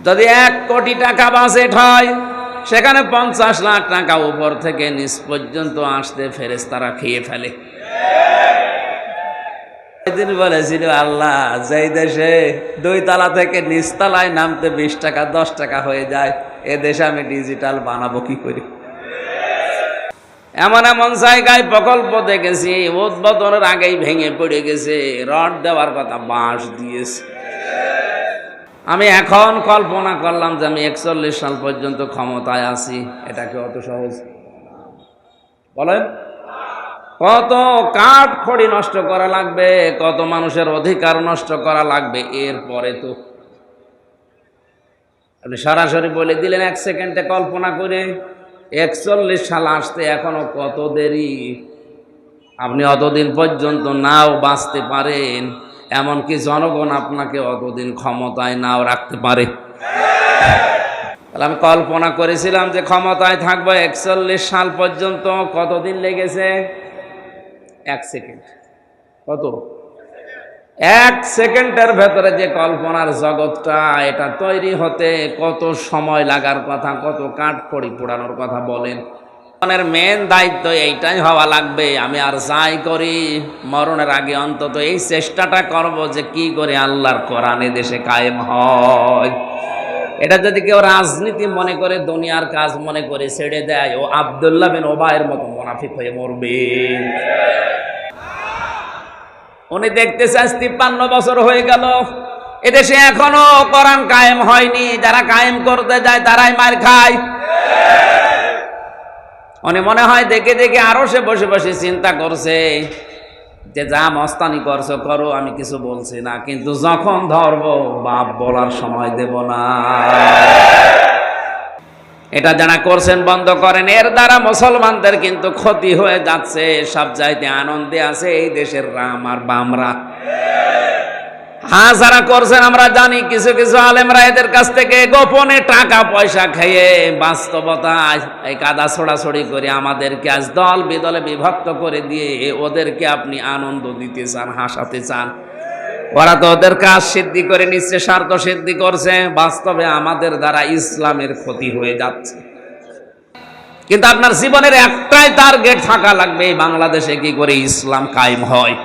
যদি 1 কোটি টাকা বাজেট হয়, সেখানে 50 লাখ টাকা উপর থেকে নিচ পর্যন্ত আসতে ফেরেশতারা খেয়ে ফেলে। একদিন বলেছিল, আল্লাহ, যেই দেশে 2 তলা থেকে নিচ তলায় নামতে 20 টাকা 10 টাকা হয়ে যায়, এ দেশে আমি ডিজিটাল বানাবো কি করে? এমন এমন জায়গায় প্রকল্প দেখেছি, উদ্বোধনের আগেই ভেঙে পড়ে গেছে, রড দেওয়ার কথা বাঁশ দিয়েছে। আমি এখন কল্পনা করলাম যে আমি 41 সাল পর্যন্ত ক্ষমতায় আছি, এটা কি অত সহজ? বলেন, কত কাঠ খড়ি নষ্ট করা লাগবে, কত মানুষের অধিকার নষ্ট করা লাগবে। এরপরে তো আপনি সরাসরি বলে দিলেন 1 সেকেন্ডে কল্পনা করে। 41 সাল আসতে এখনো কত দেরি। আপনি অতদিন পর্যন্ত নাও বাঁচতে পারেন, এমনকি জনগণ আপনাকে অতদিন ক্ষমতায় নাও রাখতে পারে। তাহলে আমি কল্পনা করেছিলাম যে ক্ষমতায় থাকবো 41 সাল পর্যন্ত। কতদিন লেগেছে? 1 সেকেন্ড। কত? 1 সেকেন্ডের ভেতরে যে কল্পনার জগৎটা, এটা তৈরি হতে কত সময় লাগার কথা, কত কাঠ খড়ি পোড়ানোর কথা বলেন। মরণের মেন দায়িত্ব এইটাই হওয়া লাগবে, আমি আর যাই করি মরণের আগে অন্তত এই চেষ্টাটা করব যে কি করে আল্লাহর কোরআন এ দেশে কায়েম হয়। এটা যদি কেউ রাজনীতি মনে করে, দুনিয়ার কাজ মনে করে ছেড়ে দেয়, ও আব্দুল্লাহ বিন ওবায়ের মতো মুনাফিক হয়ে মরবে। উনি দেখতেছে আজ 53 বছর হয়ে গেল, এদেশে এখনো কোরআন কায়েম হয়নি। যারা কায়েম করতে যায় তারাই মার খায়। উনি মনে হয় দেখে দেখে আরো সে বসে বসে চিন্তা করছে যে যা মস্তানি করছো করো, আমি কিছু বলছি না, কিন্তু যখন ধরবো বাপ বলার সময় দেব না। এটা যারা করছেন বন্ধ করেন, এর দ্বারা মুসলমানদের কিন্তু ক্ষতি হয়ে যাচ্ছে। সব চাইতে আনন্দে আছে এই দেশের রাম আর বামরা। হ্যাঁ, যারা করছেন আমরা জানি, কিছু কিছু আলেমরা এদের কাছ থেকে গোপনে টাকা পয়সা খেয়ে বাস্তবতায় এই কাদা ছোড়াছড়ি করে আমাদেরকে আজ দল বিদলে বিভক্ত করে দিয়ে ওদেরকে আপনি আনন্দ দিতে চান, হাসাতে চান। ওরা তো ওদের কাজ সিদ্ধি করে নিচ্ছে, স্বার্থ সিদ্ধি করছে। বাস্তবে আমাদের দ্বারা ইসলামের ক্ষতি হয়ে যাচ্ছে। কিন্তু আপনার জীবনের একটাই টার্গেট থাকা লাগবে, বাংলাদেশে কি করে ইসলাম কায়েম হয়।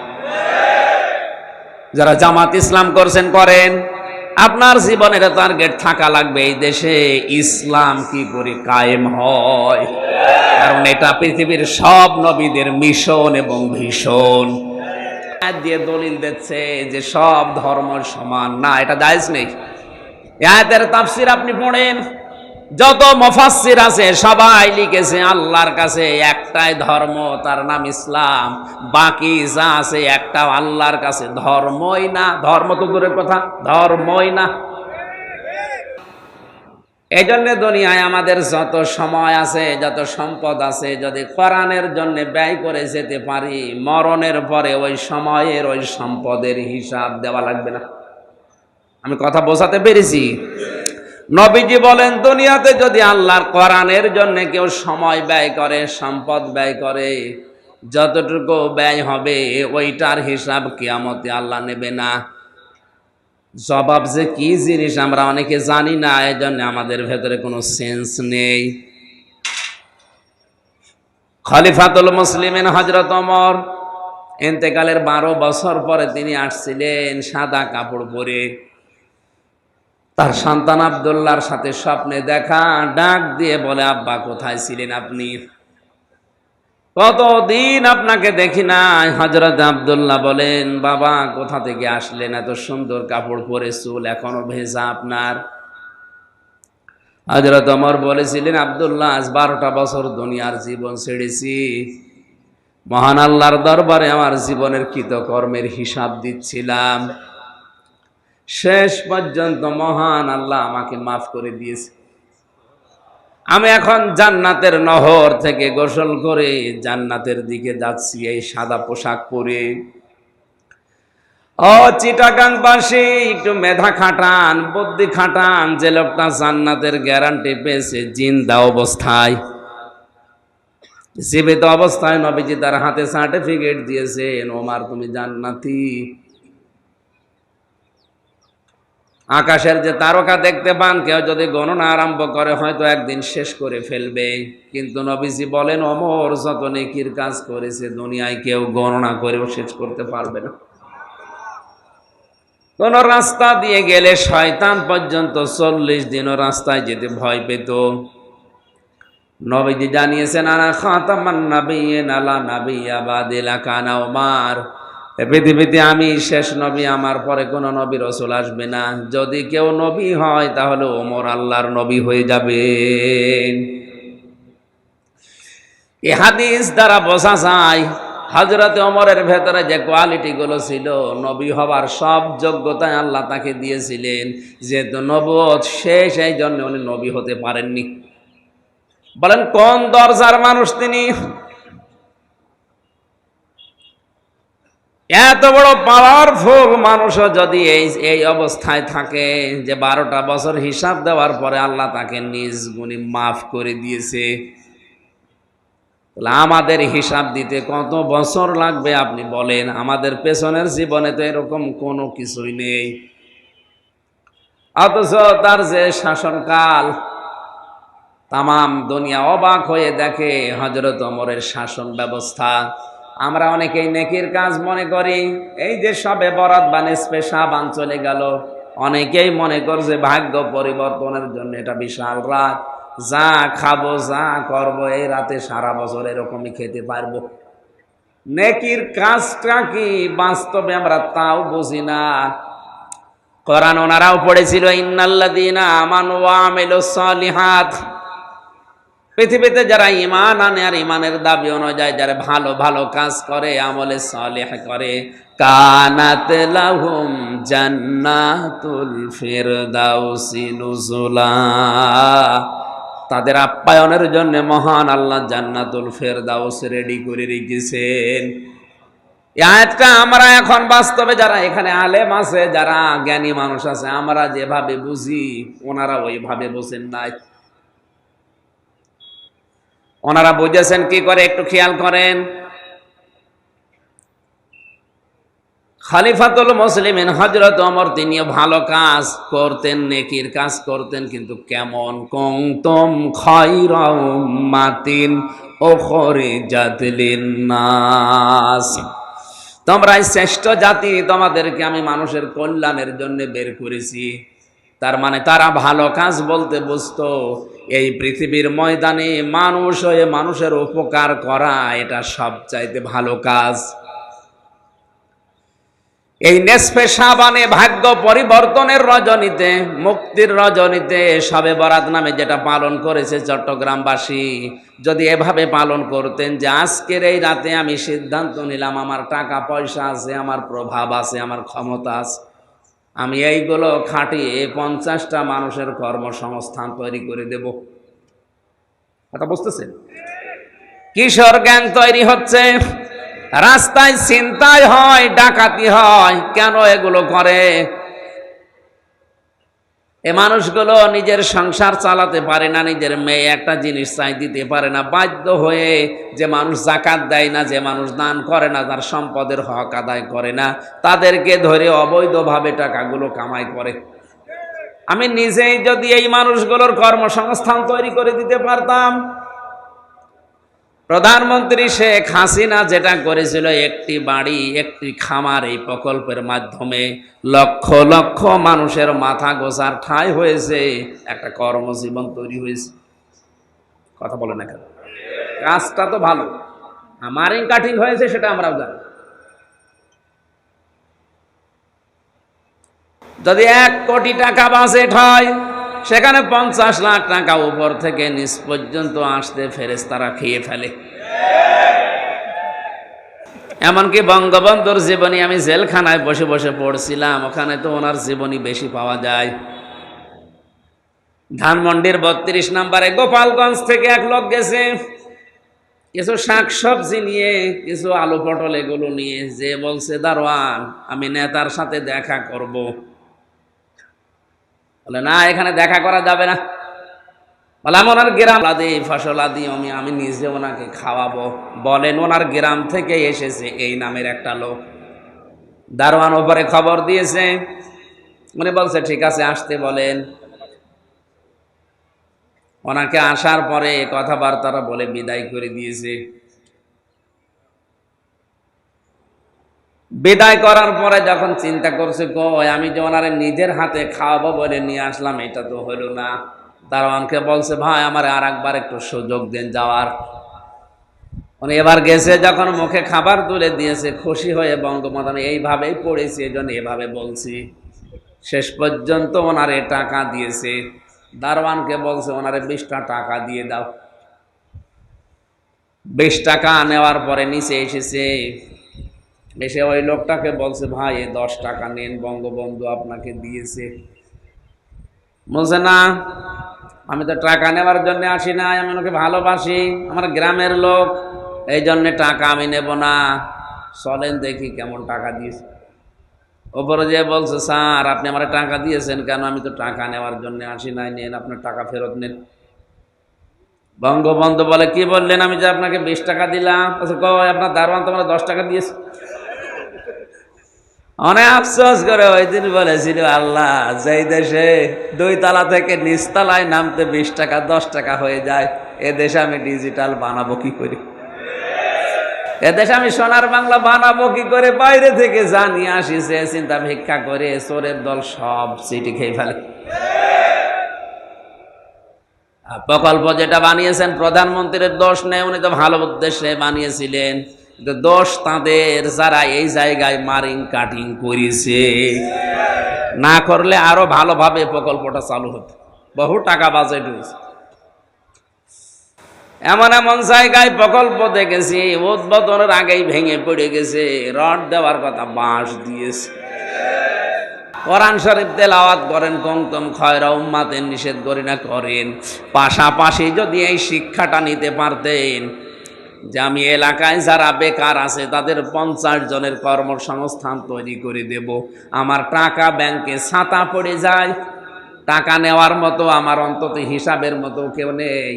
যারা জামাত ইসলাম করছেন করেন, আপনার জীবনের টার্গেট থাকা লাগবে এই দেশে ইসলাম কি করে কায়েম হয়। কারণ এটা পৃথিবীর সব নবীদের মিশন এবং ভীষণ। দিয়ে দলিল দিচ্ছে যে সব ধর্ম সমান না, এটা জায়েজ নেই। আয়াতের তাফসীর আপনি পড়েন, যত মুফাসসির আছে সবাই লিখেছে আল্লাহর কাছে একটাই ধর্ম, তার নাম ইসলাম। বাকি যা আছে একটাও আল্লাহর কাছে ধর্মই না। ধর্ম তো দূরের কথা, ধর্মই না। এই জন্য দুনিয়ায় আমাদের যত সময় আছে, যত সম্পদ আছে, যদি কোরআনের জন্য ব্যয় করে যেতে পারি, মরণের পরে ওই সময়ের ওই সম্পদের হিসাব দেওয়া লাগবে না। আমি কথা বোঝাতে পেরেছি? নবীজি বলেন, দুনিয়াতে যদি আল্লাহর কোরআনের জন্য কেউ সময় ব্যয় করে, সম্পদ ব্যয় করে, যতটুকু ব্যয় হবে ওইটার হিসাব কিয়ামতে আল্লাহ নেবে না। জবাব যে কি জিনিস আমরা অনেকে জানি না, এই জন্য আমাদের ভেতরে কোনো সেন্স নেই। খলিফাতুল মুসলিমিন হযরত ওমর ইন্তেকালের 12 বছর পরে তিনি আসছিলেন সাদা কাপড় পরে। তার সন্তান আব্দুল্লাহর সাথে স্বপ্নে দেখা, ডাক দিয়ে বলে, আব্বা কোথায় ছিলেন আপনি? কতদিন আপনাকে দেখি নাই। হযরত আব্দুল্লাহ বলেন, বাবা কোথা থেকে আসলেন? এত সুন্দর কাপড় পরে, চুল এখনো ভেজা আপনার। হযরত ওমর বলেছিলেন, আব্দুল্লাহ আজ 12টা বছর দুনিয়ার জীবন ছেড়েছি, মহান আল্লাহর দরবারে আমার জীবনের কৃতকর্মের হিসাব দিচ্ছিলাম। শেষ পর্যন্ত মহান আল্লাহ আমাকে মাফ করে দিয়েছে। আমি এখন জান্নাতের নহর থেকে গোসল করে জান্নাতের দিকে যাচ্ছি এই সাদা পোশাক পরে। ও চিটাগাংবাসী, একটু মেধা খাটান, বুদ্ধি খাটান। যে লোকটা জান্নাতের গ্যারান্টি পেয়েছে জিন্দা অবস্থায়, জীবিত অবস্থায়, নবীজি তার হাতে সার্টিফিকেট দিয়েছেন, ওমর তুমি জান্নাতি। আকাশের যে তারকা দেখতে পান, কেউ যদি গণনা আরম্ভ করে হয়তো একদিন শেষ করে ফেলবে, কিন্তু নবীজি বলেন ওমর যত নেকির কাজ করেছে দুনিয়ায় কেউ গণনা করেও শেষ করতে পারবে না। কোন রাস্তা দিয়ে গেলে শয়তান পর্যন্ত 40 দিনও রাস্তায় যেতে ভয় পেত। নবীজি জানিয়েছেন আনা খাতামান নাবিয়্যিন আলা নাবিয়্যা বাদি লাকানা ওমর, পৃথিবীতে আমি শেষ নবী, আমার পরে কোনো নবী রাসূল আসবে না। যদি কেউ নবী হয় তাহলে ওমর আল্লাহর নবী হয়ে যাবেন। এই হাদিস দ্বারা বোঝা যায় হযরত ওমরের ভেতরে যে কোয়ালিটি গুলো ছিল, নবী হবার সব যোগ্যতায় আল্লাহ তাকে দিয়েছিলেন। যেহেতু নবুয়ত শেষ, এই জন্য উনি নবী হতে পারেননি। বলেন কোন দরজার মানুষ তিনি? এত বড় পাওয়ারফুল মানুষও যদি এই অবস্থায় থাকে যে 12টা বছর হিসাব দেওয়ার পরে আল্লাহ তাকে নিজ গুণে মাফ করে দিয়েছে, তাহলে আমাদের হিসাব দিতে কত বছর লাগবে আপনি বলেন? আমাদের পেছনের জীবনে তো এরকম কোনো কিছুই নেই, অথচ তার যে শাসনকাল, তামাম দুনিয়া অবাক হয়ে দেখে হযরত ওমরের শাসন ব্যবস্থা। আমরা অনেকেই নেকির কাজ মনে করি, এই যে সবে বরাত বা নিসফে শাবান চলে গেল, অনেকেই মনে করছে ভাগ্য পরিবর্তনের জন্য এটা বিশাল রাত, যা খাবো যা করবো এই রাতে সারা বছর এরকমই খেতে পারবো। নেকির কাজটা কি বাস্তবে আমরা তাও বুঝি না। কোরআন ওনারাও পড়েছিল ইন্নাল্লাযীনা আমানু ওয়া আমিলুস সালিহাত, পৃথিবীতে যারা ঈমান আনে আর ঈমানের দাবি অনুযায়ী যারা ভালো ভালো কাজ করে, আমলে সালেহ করে, কানাত লাহুম জান্নাতুল ফিরদাউসি নুজুলা, তাদের আপ্যায়নের জন্য মহান আল্লাহ জান্নাতুল ফেরদাউস রেডি করে রেখেছেন। এই আয়াতটা আমরা এখন বাস্তবে যারা এখানে আলেম আছে, যারা জ্ঞানী মানুষ আছে, আমরা যেভাবে বুঝি ওনারা ওইভাবে বুঝেন নাই। ওনারা বুঝেছেন কি করে একটু খেয়াল করেন। খলিফাতুল মুসলিমিন হযরত ওমর তিনিও ভালো কাজ করতেন, নেকির কাজ করতেন, কিন্তু কেমন? কুনতুম খায়রা উম্মাতিন উখরিজাত লিন-নাস, তোমরাই শ্রেষ্ঠ জাতি, তোমাদেরকে আমি মানুষের কল্যাণের জন্য বের করেছি। তার মানে তারা ভালো কাজ বলতে বুঝতো এই পৃথিবীর ময়দানে মানুষ হয়ে মানুষের উপকার করা, এটা সবচাইতে ভালো কাজ। এই নিসফে শাবানে ভাগ্য পরিবর্তনের রজনীতে, মুক্তির রজনীতে শবে বরাত নামে যেটা পালন করেছে চট্টগ্রামবাসী, যদি এভাবে পালন করতেন যে আজকের এই রাতে আমি সিদ্ধান্ত নিলাম আমার টাকা পয়সা আছে, আমার প্রভাব আছে, আমার ক্ষমতা আছে, আমি এইগুলো খাটিয়ে 50টা মানুষের কর্মসংস্থান তৈরি করে দেব। কথা বুঝতেছেন? কিশোর গ্যাং তৈরি হচ্ছে, রাস্তায় ছিনতাই হয়, ডাকাতি হয়, কেন এগুলো করে? এ মানুষগুলো নিজের সংসার চালাতে পারে না, নিজের মেয়ে একটা জিনিস চাই দিতে পারে না, বাধ্য হয়ে যে মানুষ যাকাত দেয় না, যে মানুষ দান করে না, তার সম্পদের হক আদায় করে না, তাদেরকে ধরে অবৈধভাবে টাকাগুলো কামাই করে। আমি নিজেই যদি এই মানুষগুলোর কর্মসংস্থান তৈরি করে দিতে পারতাম। প্রধানমন্ত্রী শেখ হাসিনা যেটা করেছিল, একটি বাড়ি একটি খামার, এই প্রকল্পের মাধ্যমে লক্ষ লক্ষ মানুষের মাথা গোছার ঠাঁই হয়েছে, একটা কর্মজীবন তৈরি হয়েছে। কথা বলে না কেন? কাজটা তো ভালো, আমারই কাটিং হয়েছে সেটা আমরাও জানি। যদি 1 কোটি টাকা বাজেট হয়, সেখানে 50 লাখ টাকা উপর থেকে নিচ পর্যন্ত আসতে ফেরেশতারা খেয়ে ফেলে। এমনকি বঙ্গবন্ধুর জীবনী আমি জেলখানায় বসে বসে পড়ছিলাম, ওখানে তো ওনার জীবনী বেশি পাওয়া যায়। ধানমন্ডির 32 নম্বরে গোপালগঞ্জ থেকে এক লোক গেছে কিছু শাকসবজি নিয়ে, কিছু আলু পটল এগুলো নিয়ে, যে বলছে দারোয়ান আমি নেতার সাথে দেখা করব। বলে না, এখানে দেখা করা যাবে না। বললাম ওনার গ্রাম আদি ফসল আদি আমি নিজে ওনাকে খাওয়াবো। বলেন ওনার গ্রাম থেকে এসেছে এই নামের একটা লোক। দারোয়ান ওপরে খবর দিয়েছে, উনি বলছে ঠিক আছে আসতে বলেন। ওনাকে আসার পরে কথাবার্তারা বলে বিদায় করে দিয়েছে। বিদায় করার পরে যখন চিন্তা করছে কই আমি যে ওনারে নিজের হাতে খাওয়াবো বলে নিয়ে আসলাম, এটা তো হলো না। দারোয়ানকে বলছে ভাই আমার আর একবার একটু সুযোগ দেন যাওয়ার। উনি এবার গেছে, যখন মুখে খাবার তুলে দিয়েছে খুশি হয়ে বঙ্গবন্ধু আমি এইভাবেই পড়েছি এই জন্য এভাবে বলছি। শেষ পর্যন্ত ওনারে টাকা দিয়েছে। দারোয়ানকে বলছে ওনারে 20টা টাকা দিয়ে দাও। 20 টাকা নেওয়ার পরে নিচে এসেছে, এসে ওই লোকটাকে বলছে ভাই 10 টাকা নেন, বঙ্গবন্ধু আপনাকে দিয়েছে। বলছে না আমি তো টাকা নেওয়ার জন্য আসি নাই, আমি ওনাকে ভালোবাসি, আমার গ্রামের লোক, এই জন্য টাকা আমি নেব না। চলেন দেখি কেমন টাকা দিয়েছে। ওপরে যে বলছে স্যার আপনি আমার টাকা দিয়েছেন কেন? আমি তো টাকা নেওয়ার জন্য আসি নাই, নেন আপনার টাকা ফেরত নেন। বঙ্গবন্ধু বলে কি বললেন? আমি যে আপনাকে 20 টাকা দিলাম। আপনার দারোয়ান তোমার 10 টাকা দিয়েছে। অনেক আফসোস করে ওই দিন বলেছিল আল্লাহ যেই দেশে 2 তালা থেকে নিচতলায় নামতে 20 টাকা 10 টাকা হয়ে যায়, এ দেশে আমি ডিজিটাল বানাবো কি করে? এদেশে আমি সোনার বাংলা বানাবো কি করে? বাইরে থেকে জানিয়ে আসিছে চিন্তা ভিক্ষা করে চোরের দল সব সিটি খেয়ে ফেলে। প্রকল্প যেটা বানিয়েছেন প্রধানমন্ত্রীর দোষ নেই, উনি তো ভালো উদ্দেশ্যে বানিয়েছিলেন, কিন্তু দোষ তাদের যারা এই জায়গায় মারিং কাটিং করেছে। না করলে আরো ভালোভাবে প্রকল্পটা চালু হতো, বহু টাকা বাজেট হয়েছে। এমন এমন জায়গায় প্রকল্প দেখেছি উদ্বোধনের আগেই ভেঙে পড়ে গেছে, রড দেওয়ার কথা বাঁশ দিয়েছে। কোরআন শরীফ তেলাওয়াত করেন, কুনতুম খায়রা উম্মাতিন নিষেধ করি না করেন। পাশাপাশি যদি এই শিক্ষাটা নিতে পারতেন যে আমি এলাকায় যারা বেকার আছে তাদের 50 জনের কর্মসংস্থান তৈরি করে দেব, আমার টাকা ব্যাংকে ছাতা পড়ে যায়, টাকা নেওয়ার মতো আমার অন্তত হিসাবের মতো কেউ নেই,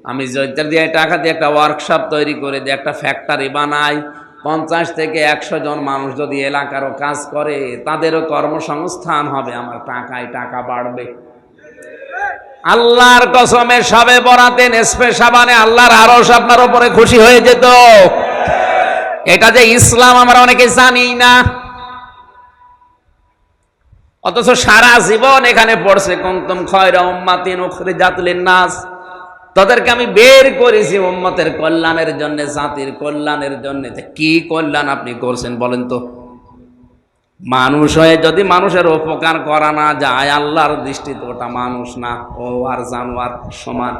আমি জয়িত্র দিয়ে টাকা দিয়ে একটা ওয়ার্কশপ তৈরি করে দিয়ে একটা ফ্যাক্টরি বানাই, 50 থেকে 100 জন মানুষ যদি এলাকারও কাজ করে তাদেরও কর্মসংস্থান হবে, আমার টাকায় টাকা বাড়বে। আল্লাহর কসমে সবে বরাতে নেসফে সাবানে আল্লাহর আরশ আপনার উপরে খুশি হয়ে যেত। এটা যে ইসলাম আমরা অনেকে জানি না, অথচ সারা জীবন এখানে পড়ছে কুনতুম খায়রা উম্মাতিন উখরিজাত লিন-নাস, তাদেরকে আমি বের করেছি উম্মতের কল্যাণের জন্য, জাতির কল্যাণের জন্য। কি কল্যাণ আপনি করছেন বলেন তো? মানুষ হয়ে যদি মানুষের উপকার করা না যায়, আল্লাহর দৃষ্টিতে ওটা মানুষ না, ও আর জানোয়ার সমান।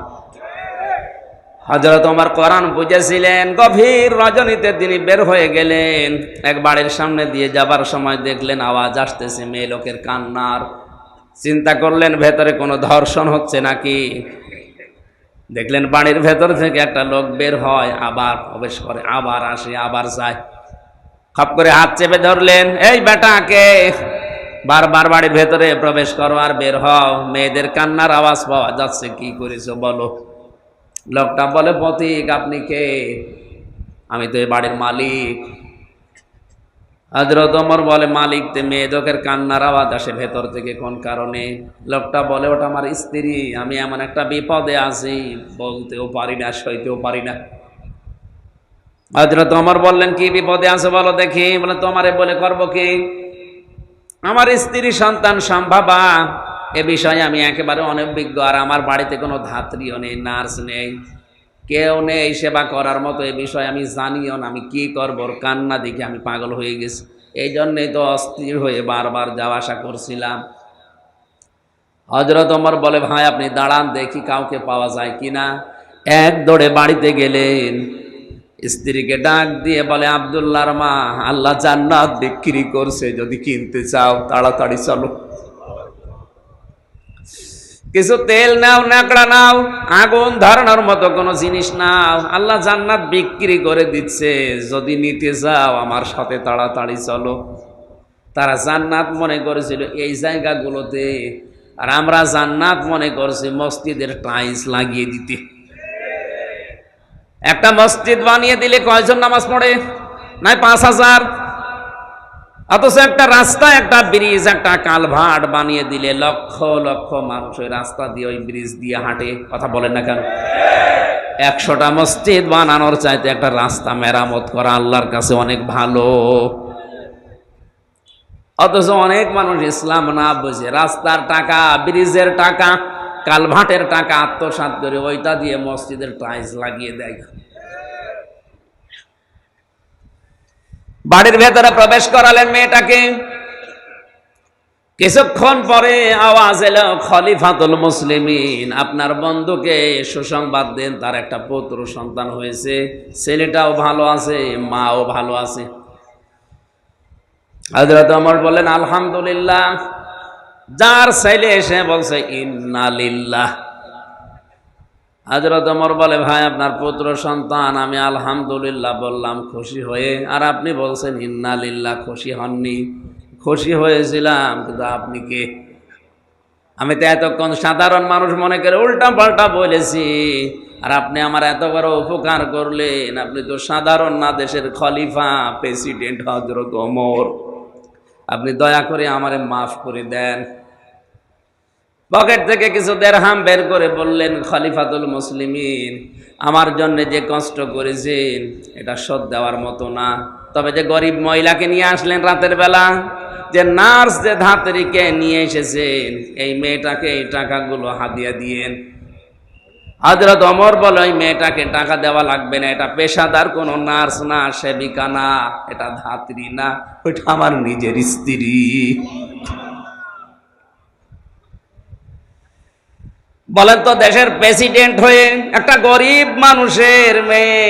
হযরত ওমর কোরআন বুঝেছিলেন, গভীর রজনীতে তিনি বের হয়ে গেলেন, এক বাড়ির সামনে দিয়ে যাবার সময় দেখলেন আওয়াজ আসতেছে মেয়ে লোকের কান্নার। চিন্তা করলেন ভেতরে কোনো ধর্ষণ হচ্ছে নাকি। দেখলেন বাড়ির ভেতর থেকে একটা লোক বের হয়, আবার প্রবেশ করে, আবার আসে, আবার যায়। খপ করে হাত চেপে ধরলেন, এই বেটাকে বারবার বাড়ির ভেতরে প্রবেশ করো আর বের হও, মেয়েদের কান্নার আওয়াজ পাওয়া যাচ্ছে, কি করেছো বলো। লোকটা বলে পথিক আপনি কে? আমি তো এই বাড়ির মালিক। হযরত ওমর বলে মালিক তে মেয়ে লোকের কান্নার আওয়াজ আসে ভেতর থেকে কোন কারণে? লোকটা বলে ওটা আমার স্ত্রী, আমি এমন একটা বিপদে আছি বলতেও পারি না সইতেও পারি না। হযরত ওমর বললেন কি বিপদে আছে বলো দেখি। বলে তোমারে বলে করব কি? আমার স্ত্রী সন্তান সম্ভবা, এ বিষয়ে আমি একেবারে অনভিজ্ঞ, আর আমার বাড়িতে কোনো ধাত্রীও নেই, নার্স নেই, কেউ নেই সেবা করার মতো, এ বিষয়ে আমি জানিও না, আমি কি করব। কান্না দেখে আমি পাগল হয়ে গেছি, এই জন্যই তো অস্থির হয়ে বারবার যাওয়া আসা করছিলাম। হযরত ওমর বলে ভাই আপনি দাঁড়ান দেখি কাউকে পাওয়া যায় কিনা। এক দৌড়ে বাড়িতে গেলেন, স্ত্রীকে ডাক দিয়ে বলে আব্দুল্লাহর মা, আল্লাহ জান্নাত বিক্রি করছে, যদি কিনতে চাও তাড়াতাড়ি চলো, কিছু তেল নাও, ন্যাকড়া নাও, আগুন ধরানোর মতো কোনো জিনিস নাও, আল্লাহ জান্নাত বিক্রি করে দিচ্ছে, যদি নিতে যাও আমার সাথে তাড়াতাড়ি চলো। তারা জান্নাত মনে করেছিল এই জায়গাগুলোতে, আর আমরা জান্নাত মনে করছি মসজিদের টাইলস লাগিয়ে দিতে। একটা মসজিদ বানিয়ে দিলে কয়জন নামাজ পড়ে? নাই 5000। অথচ একটা রাস্তা, একটা ব্রিজ, একটা কালভার্ট বানিয়ে দিলে লক্ষ লক্ষ মানুষ ওই রাস্তা দিয়ে, ওই ব্রিজ দিয়ে হাঁটে। কথা বলেন না কেন? 100টা মসজিদ বানানোর চাইতে একটা রাস্তা মেরামত করা আল্লাহর কাছে অনেক ভালো। অথচ অনেক মানুষ ইসলাম না বুঝে রাস্তার টাকা, ব্রিজের টাকা, কালভার্টের টাকা আত্মসাৎ করে ওইটা দিয়ে মসজিদের টাইলস লাগিয়ে দেয়। বাড়ির ভেতরে প্রবেশ করালেন মেয়েটাকে, কিছুক্ষণ পরে আওয়াজ এলো, খলিফাতুল মুসলিমিন, আপনার বন্ধুকে সুসংবাদ দেন, তার একটা পুত্র সন্তান হয়েছে, ছেলেটাও ভালো আছে, মাও ভালো আছে। হযরত ওমর বললেন আলহামদুলিল্লাহ। যার ছেলে এসে বলছে ইন্না লিল্লাহ। হযরত ওমর বলে, ভাই আপনার পুত্র সন্তান, আমি আলহামদুলিল্লাহ বললাম খুশি হয়ে, আর আপনি বলছেন ইন্না লিল্লাহ। খুশি হননি? খুশি হয়েছিলাম, কিন্তু আপনি কে? আমি তো এতক্ষণ সাধারণ মানুষ মনে করে উল্টা পাল্টা বলেছি, আর আপনি আমার এত বড় উপকার করলেন। আপনি তো সাধারণ না, দেশের খলিফা, প্রেসিডেন্ট হযরত ওমর। আপনি দয়া করে আমারে মাফ করে দেন। পকেট থেকে কিছু দেরহাম বের করে বললেন, খলিফাতুল মুসলিমিন, আমার জন্য যে কষ্ট করেছেন এটা শোধ দেওয়ার মতো না। তবে যে গরিব মহিলাকে নিয়ে আসলেন রাতের বেলা, যে নার্স, যে ধাত্রীকে নিয়ে এসেছেন, এই মেয়েটাকে এই টাকাগুলো হাদিয়া দিয়েন। হযরত ওমর বলে, ওই মেয়েটাকে টাকা দেওয়া লাগবে না, এটা পেশাদার কোনো নার্স না, সেবিকা না, এটা ধাত্রী না, ওইটা আমার নিজের স্ত্রী। বলেন তো, দেশের প্রেসিডেন্ট হয়ে একটা গরিব মানুষের মেয়ে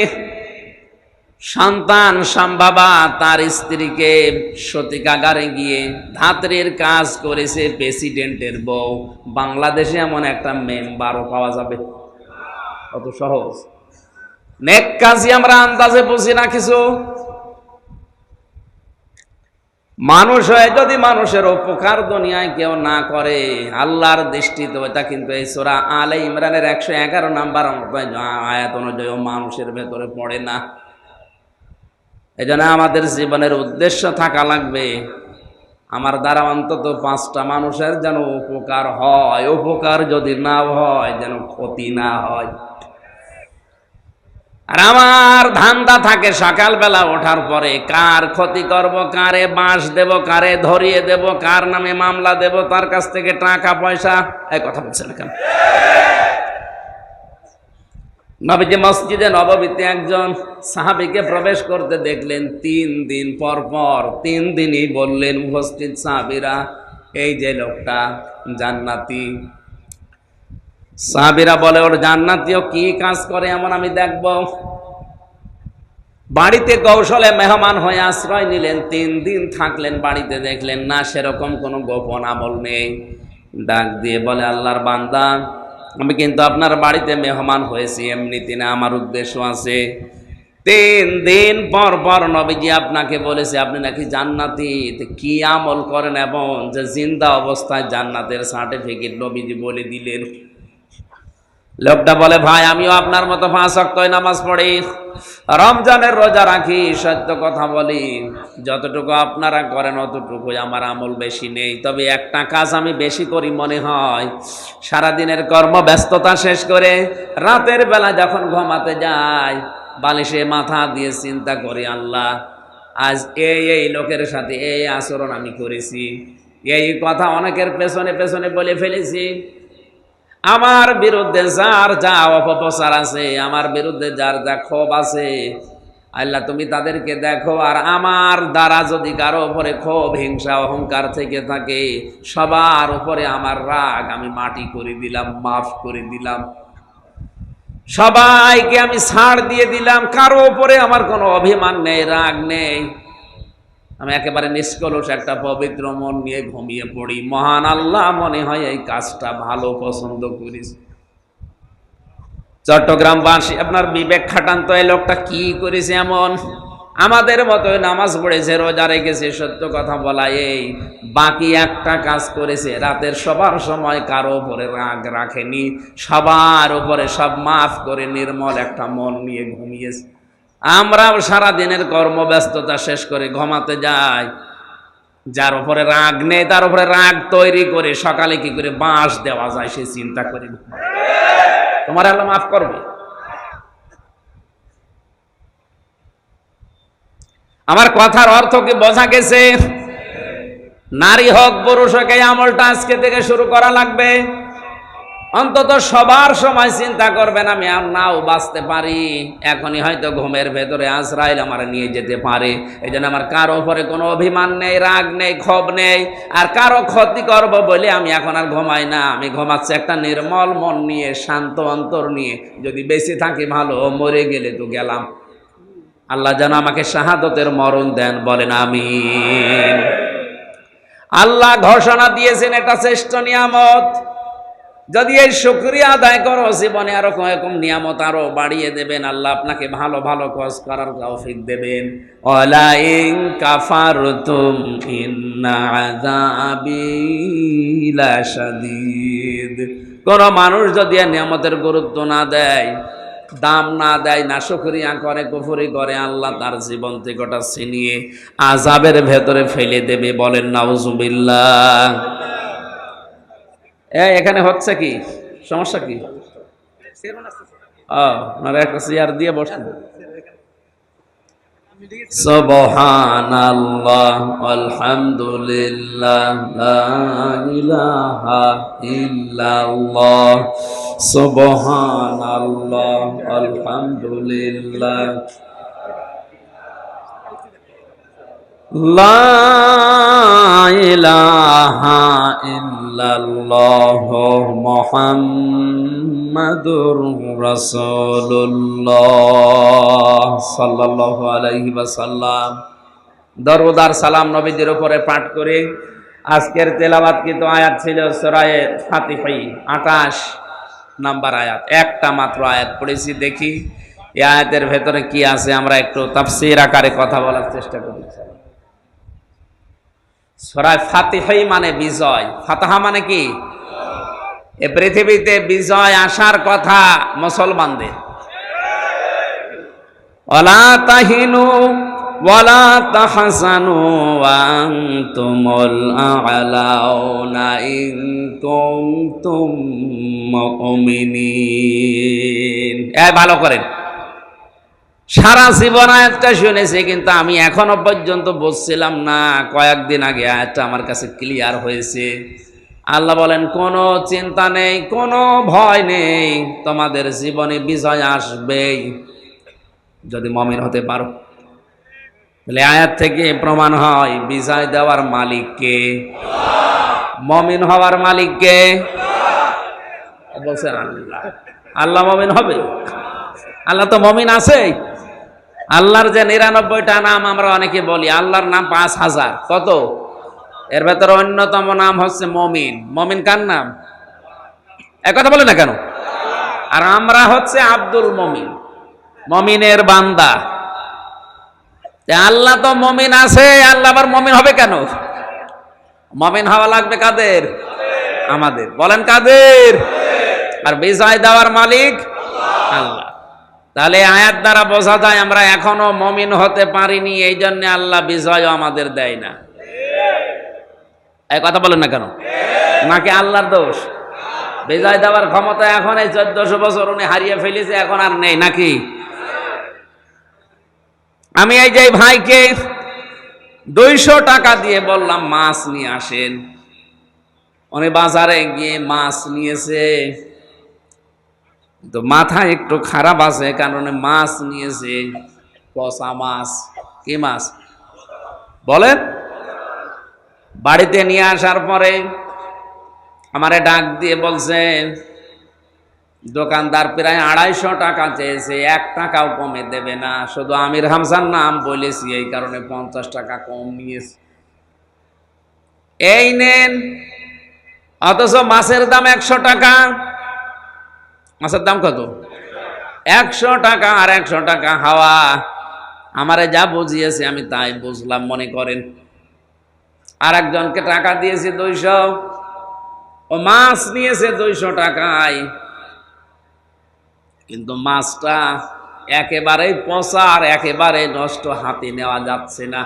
সন্তান সম্ভাবা তার স্ত্রীকে সতীকাগারে গিয়ে ধাত্রীর কাজ করেছে প্রেসিডেন্টের বউ, বাংলাদেশে এমন একটা মেম্বারও পাওয়া যাবে? কত সহজ! নেক কাজই আমরা আন্দাজে বুঝি না কিছু। মানুষ হয়ে যদি মানুষের উপকার দুনিয়ায় কেউ না করে, আল্লাহর দৃষ্টিতে ওটা কিন্তু এই সূরা আলে ইমরানের 111 নাম্বার আয়াত অনুযায়ী মানুষের ভেতরে পড়ে না। এজন্য আমাদের জীবনের উদ্দেশ্য থাকা লাগবে, আমার দ্বারা অন্তত 5টা মানুষের যেন উপকার হয়, উপকার যদি না হয় যেন ক্ষতি না হয়। আর আমার ধান্দা থাকে সকালবেলা ওঠার পরে কার ক্ষতি করব, কারে বাঁশ দেব, কারে ধরিয়ে দেব, কার নামে মামলা দেব, তার কাছ থেকে টাকা পয়সা। এই কথা বলছেন কেন? নবীজি মসজিদে নববীতে একজন সাহাবীকে প্রবেশ করতে দেখলেন, 3 দিন পর পর 3 দিনই বললেন উপস্থিত সাহাবীরা, এই যে লোকটা জান্নাতি। সাহাবীরা বলে, ওর জান্নাতীও কি কাজ করে এমন আমি দেখব। বাড়িতে কৌশলে মেহমান হয়ে আশ্রয় নিলেন, 3 দিন থাকলেন বাড়িতে, দেখলেন না সেরকম কোনো গোপন আমল নেই। ডাক দিয়ে বলে, আল্লাহর বান্দা, আমি কিন্তু আপনার বাড়িতে মেহমান হয়েছি এমনিতে না, আমার উদ্দেশ্য আছে। 3 দিন পর পর নবীজি আপনাকে বলেছে আপনি নাকি জান্নাতি, কি আমল করেন এবং যে জিন্দা অবস্থায় জান্নাতের সার্টিফিকেট নবীজি বলে দিলেন। লোকটা বলে, ভাই আমিও আপনার মতো 5 ওয়াক্ত নামাজ পড়ি, রমজানের রোজা রাখি, সত্য কথা বলি, যতটুকু আপনারা করেন অতটুকু আমার আমল বেশি নেই। তবে একটা কাজ আমি বেশি করি মনে হয়, সারাদিনের কর্মব্যস্ততা শেষ করে রাতের বেলা যখন ঘুমাতে যাই, বালিশে মাথা দিয়ে চিন্তা করি, আল্লাহ আজ এই লোকের সাথে এই আচরণ আমি করেছি, এই কথা অনেকের পেছনে পেছনে বলে ফেলেছি, আমার বিরুদ্ধে যার যা অপপ্রচার আছে, আমার বিরুদ্ধে যার যা ক্ষোভ আছে, আল্লাহ তুমি তাদেরকে দেখো। আর আমার দ্বারা যদি কারো উপরে ক্ষোভ, হিংসা, অহংকার থেকে থাকে, সবার উপরে আমার রাগ আমি মাটি করে দিলাম, মাফ করে দিলাম, সবাইকে আমি ছাড় দিয়ে দিলাম, কারো উপরে আমার কোনো অভিমান নেই, রাগ নেই, আমি একেবারে নিষ্কলুষ একটা পবিত্র মন নিয়ে ঘুমিয়ে পড়ি। মহান আল্লাহ মনে হয় এই কাজটা ভালো পছন্দ করিস। চট্টগ্রামবাসী আপনার বিবেক খাটান তো, এই লোকটা কি করেছে এমন? আমাদের মতো নামাজ পড়েছে, রোজা রেখেছে, সত্য কথা বলা, এই বাকি একটা কাজ করেছে, রাতের সবার সময় কারো উপরে রাগ রাখেনি, সবার উপরে সব মাফ করে নির্মল একটা মন নিয়ে ঘুমিয়েছে। আমরাও সারা দিনের কর্মব্যস্ততা শেষ করে ঘুমাতে যাই, যার উপরে রাগ নেই তার উপরে রাগ তৈরি করে সকালে কি করে বাঁশ দেওয়া যায় সে চিন্তা করে তোমার আল্লাহ মাফ করবে। আমার কথার অর্থ কি বোঝা গেছে? নারী হোক পুরুষ হোক এই আমলটা আজকে থেকে শুরু করা লাগবে। অন্তত সবার সময় চিন্তা করবেন আমি আর নাও বাঁচতে পারি, এখনই হয়তো ঘুমের ভেতরে আজরাইল আমার নিয়ে যেতে পারে। এই জন্য আমার কারো উপরে কোনো অভিমান নেই, রাগ নেই, ক্ষোভ নেই, আর কারো ক্ষতি করব বলে আমি এখন আর ঘুমাই না। আমি ঘুমাচ্ছি একটা নির্মল মন নিয়ে, শান্ত অন্তর নিয়ে। যদি বেঁচে থাকি ভালো, মরে গেলে তো গেলাম। আল্লাহ যেন আমাকে শাহাদতের মরণ দেন, বলেন আমিন। আল্লাহ ঘোষণা দিয়েছেন এটা শ্রেষ্ঠ নিয়ামত, যদি এই শুকরিয়া আদায় করো জীবনে আরো এরকম নিয়ামত আরো বাড়িয়ে দেবেন। আল্লাহ আপনাকে ভালো ভালো কাজ করার তৌফিক দেবেন। ওয়ালা ইন কাফারতুম ইন্না আযাবি লাশাদীদ। কোন মানুষ যদি এই নিয়ামতের গুরুত্ব না দেয়, দাম না দেয়, না শুকরিয়া করে, কুফরি করে, আল্লাহ তার জীবন থেকে ওটা ছিনিয়ে আযাবের ভেতরে ফেলে দেবে, বলেন নাউজুবিল্লাহ। এখানে হচ্ছে কি সমস্যা কি? একটা চেয়ার দিয়ে বসেন। সুবহানাল্লাহ আলহামদুলিল্লাহ লা ইলাহা ইল্লাল্লাহ সুবহানাল্লাহ আলহামদুলিল্লাহ লা ইলাহা ইল্লাল্লাহ মুহাম্মাদুর রাসূলুল্লাহ সাল্লাল্লাহু আলাইহি ওয়াসাল্লাম। দরুদ আর সালাম নবীদের উপরে পাঠ করে আজকের তেলাওয়াতকৃত আয়াত ছিল সূরা ফাতিহা 28 নাম্বার আয়াত। একটা মাত্র আয়াত পড়েছি, দেখি এই আয়াতের ভেতরে কি আছে আমরা একটু তাফসীর আকারে কথা বলার চেষ্টা করি। সূরা ফাতিহা মানে বিজয়, ফাতাহা মানে কি? এই পৃথিবীতে বিজয় আসার কথা মুসলমানদের। ওয়ালা তাহিনু ওয়ালা তাহজানু ওয়া আনতুমুল আ'লাউনা ইন কুনতুম মুমিনিন। ভালো করেন। সারা জীবন আয়াতটা শুনেছি, কিন্তু আমি এখনো পর্যন্ত বুঝছিলাম না। কয়েকদিন আগে আয়াতটা আমার কাছে ক্লিয়ার হয়েছে। আল্লাহ বলেন কোনো চিন্তা নেই, কোনো ভয় নেই, তোমাদের জীবনে বিজয় আসবেই যদি মুমিন হতে পারো। বলে আয়াত থেকে প্রমাণ হয় বিজয় দেওয়ার মালিক কে? মুমিন হওয়ার মালিক কে? বলছেন আল্লাহ। আল্লাহ মুমিন হবে? আল্লাহ তো মুমিন আছে। আল্লাহর যে 99টা নাম আমরা অনেকে বলি, আল্লাহর নাম 5000। কত? এর ভেতরে অন্যতম নাম হচ্ছে মুমিন। মুমিন কার নাম? এক কথা বলে না কেন? আর আমরা হচ্ছে আব্দুল মুমিন, মুমিনের বান্দা। আল্লাহ তো মুমিন আছে, আল্লাহ আবার মুমিন হবে কেন? মুমিন হওয়া লাগবে কাদের? আমাদের। বলেন কাদের? আর বিজয় দেওয়ার মালিক আল্লাহ। তাহলে আয়াত দ্বারা বোঝা যায় আমরা এখনো মুমিন হতে পারিনি, এই জন্য আল্লাহ বিজয় আমাদের দেয় না। এই কথা বলেন না কেন? নাকি আল্লাহর দোষ? বিজয় দেওয়ার ক্ষমতা এখন এই 1400 বছর উনি হারিয়ে ফেলেছে, এখন আর নেই নাকি? আমি এই যে ভাইকে 200 টাকা দিয়ে বললাম মাছ নিয়ে আসেন, উনি বাজারে গিয়ে মাছ নিয়েছে। তো মাথা একটু খারাপ আছে, কারণ মাছ নিয়েছে পচা মাছ। কি মাছ বলেন? বাড়িতে নিয়ে আসার পরে আমারে ডাক দিয়ে বলছে দোকানদার প্রায় 250 টাকা চেয়েছে, 1 টাকাও কমে দেবে না। শুধু আমির হামজার নাম বলেছি, এই কারণে 50 টাকা কম নিয়েছে। এই নেন। অথচ মাছের দাম 100 টাকা। মাছের দাম কত? 100 টাকা। আর 100 টাকা হাওয়া। আমারে যা বুঝিয়েছে আমি তাই বুঝলাম মনে করেন। আর একজনকে টাকা দিয়েছি 200, ও মাছ নিয়েছে 200 টাকায়, কিন্তু মাছটা একেবারেই পচা আর একেবারে নষ্ট, হাতে নেওয়া যাচ্ছে না।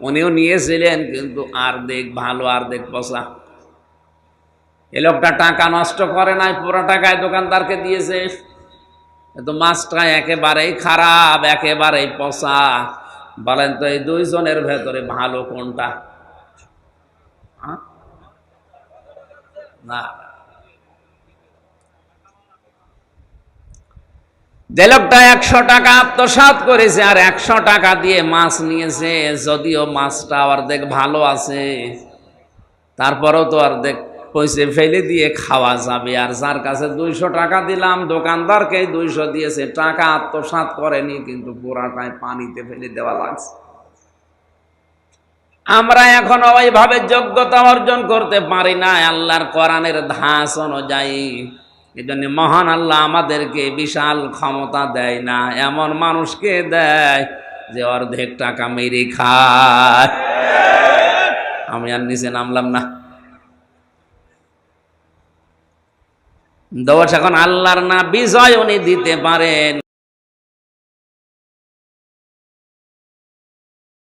উনিও নিয়েছিলেন, কিন্তু অর্ধেক ভালো অর্ধেক পচা। এ লোকটা টাকা নষ্ট করে নাই, পুরো টাকায় দোকানদারকে দিয়েছে। তো মাছটা একেবারেই খারাপ, একেবারেই পচা। বলেন তো এই দুইজনের ভেতরে ভালো কোনটা? হ্যাঁ? না, যে লোকটা 100 টাকা আত্মসাৎ করেছে আর 100 টাকা দিয়ে মাছ নিয়েছে, যদিও মাছটা অর্ধেক ভালো আছে, তারপরেও তো অর্ধেক পয়সা ফেলে দিয়ে খাওয়া যাবে। আর যার কাছে 200 টাকা দিলাম, দোকানদারকে 200 দিয়েছে, টাকা আত্মসাৎ করেনি, কিন্তু পুরাটাই পানিতে ফেলে দেওয়া লাগছে। আমরা এখনো ওইভাবে যোগ্যতা অর্জন করতে পারি না আল্লাহর কোরআনের ধাঁচ অনুযায়ী। এই জন্য মহান আল্লাহ আমাদেরকে বিশাল ক্ষমতা দেয় না, এমন মানুষকে দেয় যে অর্ধেক টাকা মেরে খায়। আমি আর নিচে নামলাম না। দোষ এখন আল্লাহর না, বিজয় উনি দিতে পারেন।